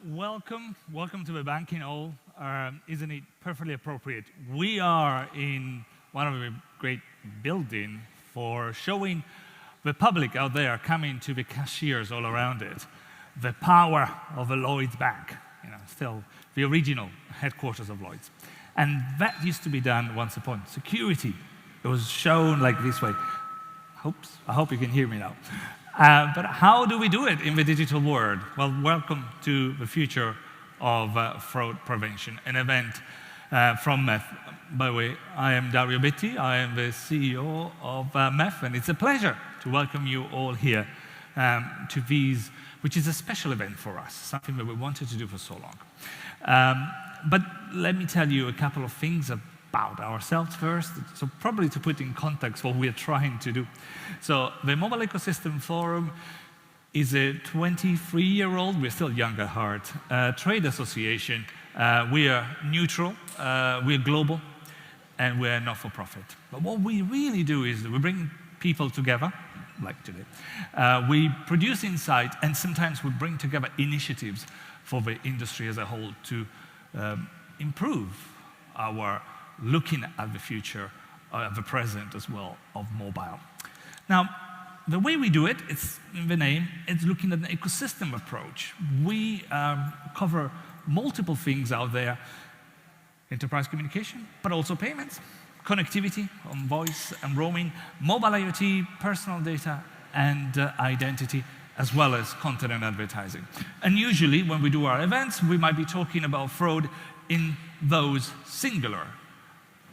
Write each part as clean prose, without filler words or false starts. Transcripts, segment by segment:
welcome to the banking hall. Isn't it perfectly appropriate? We are in one of the great buildings for showing the public out there coming to the cashiers all around it, the power of a Lloyds Bank, still the original headquarters of Lloyds. And that used to be done once upon. Security, it was shown like this way. I hope you can hear me now. But how do we do it in the digital world? Well, welcome to the future of fraud prevention, an event from MEF. By the way, I am Dario Betti. I am the CEO of MEF, and it's a pleasure to welcome you all here to these, which is a special event for us, something that we wanted to do for so long. But let me tell you a couple of things about ourselves first, so probably to put in context what we're trying to do. So the Mobile Ecosystem Forum is a 23-year-old, we're still young at heart, trade association. We are neutral, we're global, and we're not-for-profit. But what we really do is we bring people together, like today. We produce insight, and sometimes we bring together initiatives for the industry as a whole to improve our looking at the future, the present as well, of mobile. Now, the way we do it, it's in the name, it's looking at an ecosystem approach. We cover multiple things out there, enterprise communication, but also payments, connectivity on voice and roaming, mobile IoT, personal data, and identity, as well as content and advertising. And usually, when we do our events, we might be talking about fraud in those singular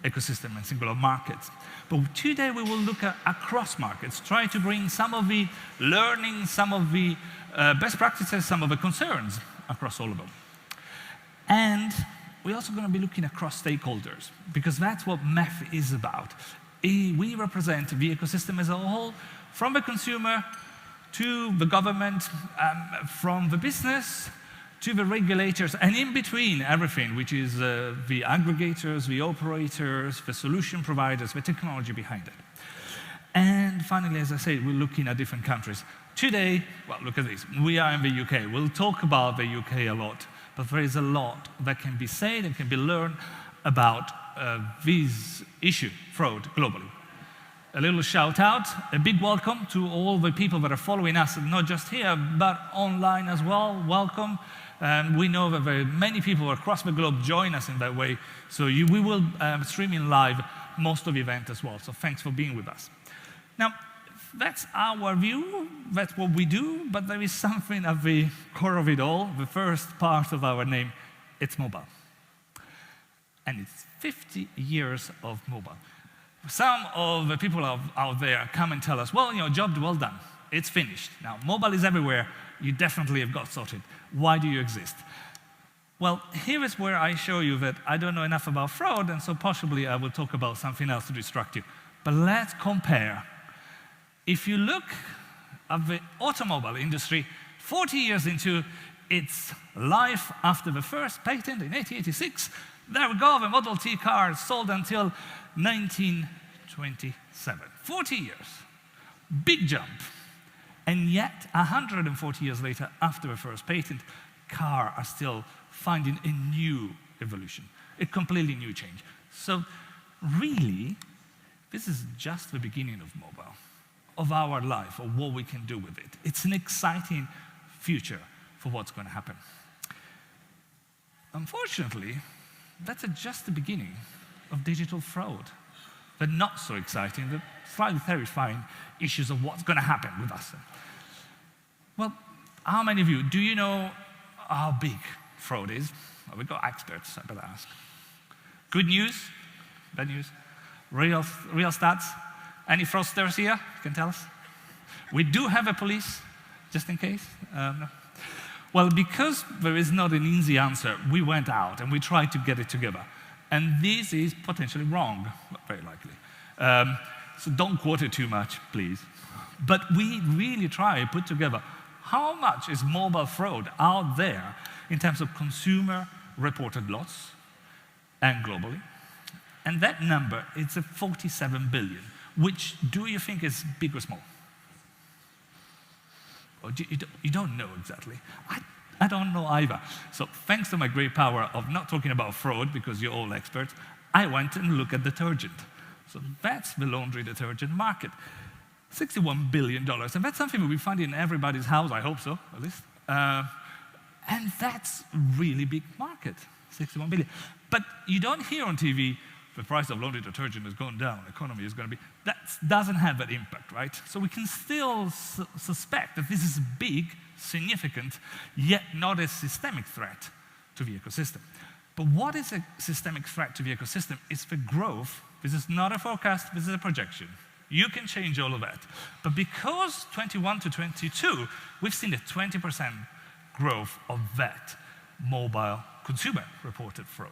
ecosystem and singular markets. But today we will look at across markets, try to bring some of the learning, some of the best practices, some of the concerns across all of them. And we're also going to be looking across stakeholders, because that's what MEF is about. We represent the ecosystem as a whole, from the consumer to the government, from the business to the regulators, and in between everything, which is the aggregators, the operators, the solution providers, the technology behind it. And finally, as I said, we're looking at different countries. Today, well, look at this. We are in the UK. We'll talk about the UK a lot, but there is a lot that can be said and can be learned about this issue, fraud, globally. A little shout out, a big welcome to all the people that are following us, not just here, but online as well. Welcome. We know that very many people across the globe join us in that way, so we will stream in live most of the event as well, so thanks for being with us. Now, that's our view, that's what we do, but there is something at the core of it all, the first part of our name, it's mobile. And it's 50 years of mobile. Some of the people out there come and tell us, well, job well done, it's finished. Now, mobile is everywhere, you definitely have got sorted. Why do you exist? Well, here is where I show you that I don't know enough about fraud, and so possibly I will talk about something else to distract you. But let's compare. If you look at the automobile industry, 40 years into its life after the first patent in 1886, there we go, the Model T car sold until 1927. 40 years. Big jump. And yet, 140 years later, after the first patent, cars are still finding a new evolution, a completely new change. So really, this is just the beginning of mobile, of our life, of what we can do with it. It's an exciting future for what's going to happen. Unfortunately, that's just the beginning of digital fraud. The not so exciting, the slightly terrifying issues of what's going to happen with us. Well, how many of you, do you know how big fraud is? Well, we've got experts, I better ask. Good news? Bad news? Real stats? Any fraudsters here? You can tell us? We do have a police, just in case. No. Well, because there is not an easy answer, we went out and we tried to get it together. And this is potentially wrong, very likely. So don't quote it too much, please. But we really try to put together how much is mobile fraud out there in terms of consumer reported loss and globally. And that number, it's a 47 billion, which do you think is big or small? Or you don't know exactly. I don't know either. So thanks to my great power of not talking about fraud, because you're all experts, I went and looked at detergent. So that's the laundry detergent market. $61 billion. And that's something that we find in everybody's house, I hope so, at least. And that's a really big market, 61 billion. But you don't hear on TV, the price of laundry detergent is going down, economy is going to be, that doesn't have that impact, right? So we can still suspect that this is a big, significant, yet not a systemic threat to the ecosystem. But what is a systemic threat to the ecosystem? It's the growth. This is not a forecast, this is a projection. You can change all of that. But because 21 to 22, we've seen a 20% growth of that mobile consumer reported fraud.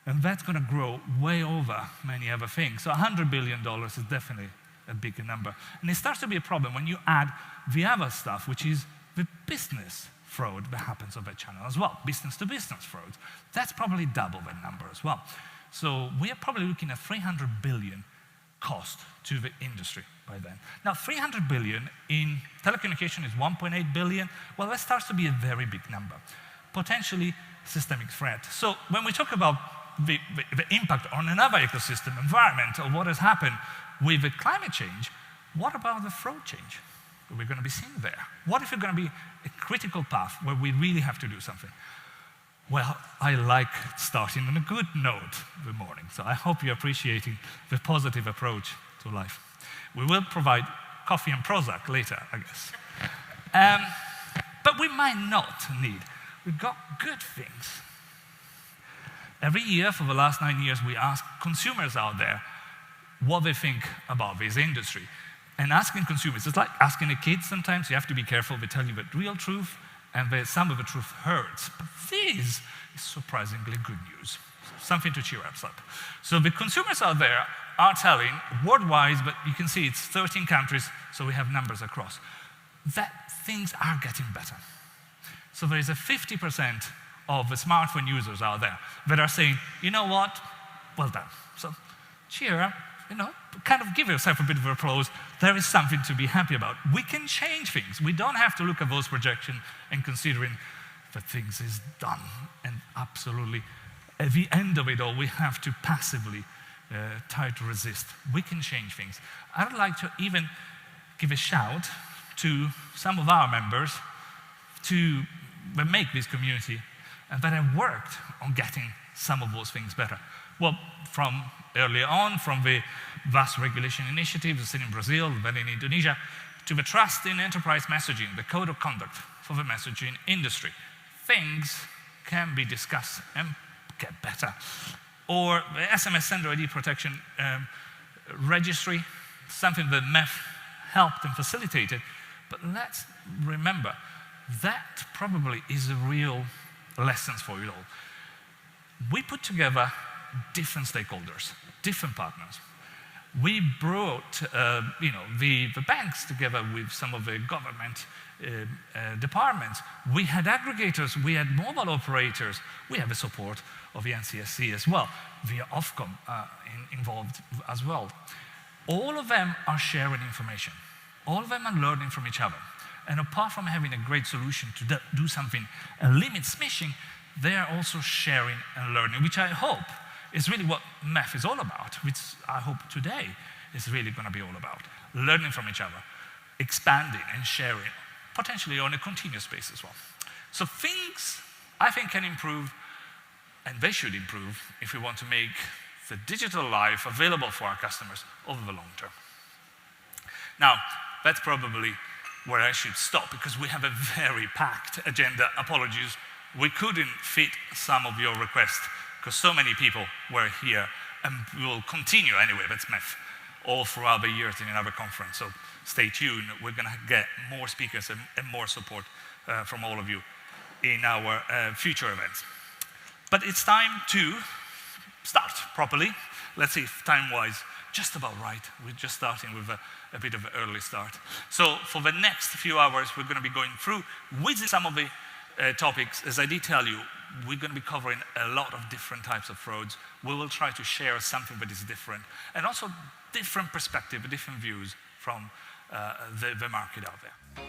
And that's going to grow way over many other things. So $100 billion is definitely a bigger number. And it starts to be a problem when you add the other stuff, which is the business fraud that happens on that channel as well, business-to-business fraud. That's probably double that number as well. So we are probably looking at 300 billion cost to the industry by then. Now, 300 billion in telecommunication is 1.8 billion. Well, that starts to be a very big number, potentially systemic threat. So when we talk about the impact on another ecosystem, environment, or what has happened with the climate change, what about the fraud change that we're going to be seeing there? What if it's going to be a critical path where we really have to do something? Well, I like starting on a good note the morning, so I hope you're appreciating the positive approach to life. We will provide coffee and Prozac later, I guess. But we might not need. We've got good things. Every year for the last 9 years, we ask consumers out there what they think about this industry. And asking consumers, it's like asking a kid sometimes. You have to be careful. They tell you the real truth, and some of the truth hurts. But this is surprisingly good news, something to cheer us up. So the consumers out there are telling, worldwide, but you can see it's 13 countries, so we have numbers across, that things are getting better. So there is a 50% of the smartphone users out there that are saying, you know what, well done. So cheer up, kind of give yourself a bit of applause. There is something to be happy about. We can change things. We don't have to look at those projections and considering that things is done. And absolutely, at the end of it all, we have to passively try to resist. We can change things. I would like to even give a shout to some of our members to make this community and that have worked on getting some of those things better. Well, from earlier on, from the vast regulation initiatives in Brazil, then in Indonesia, to the trust in enterprise messaging, the code of conduct for the messaging industry. Things can be discussed and get better. Or the SMS sender ID protection registry, something that MEF helped and facilitated. But let's remember, that probably is a real lessons for you all. We put together different stakeholders, different partners. We brought the banks together with some of the government departments. We had aggregators, we had mobile operators, we have the support of the NCSC as well, via Ofcom involved as well. All of them are sharing information. All of them are learning from each other. And apart from having a great solution to do something and limit smishing, they are also sharing and learning, which I hope is really what MEF is all about, which I hope today is really going to be all about. Learning from each other, expanding and sharing, potentially on a continuous basis as well. So things, I think, can improve, and they should improve if we want to make the digital life available for our customers over the long term. Now, that's probably where I should stop, because we have a very packed agenda. Apologies, we couldn't fit some of your requests, because so many people were here, and we will continue anyway, that's MEF, all throughout the years in another conference. So stay tuned, we're going to get more speakers and more support from all of you in our future events. But it's time to start properly. Let's see if time-wise, just about right. We're just starting with a bit of an early start. So for the next few hours, we're going to be going through with some of the topics. As I did tell you, we're going to be covering a lot of different types of frauds. We will try to share something that is different, and also different perspective, different views from the market out there.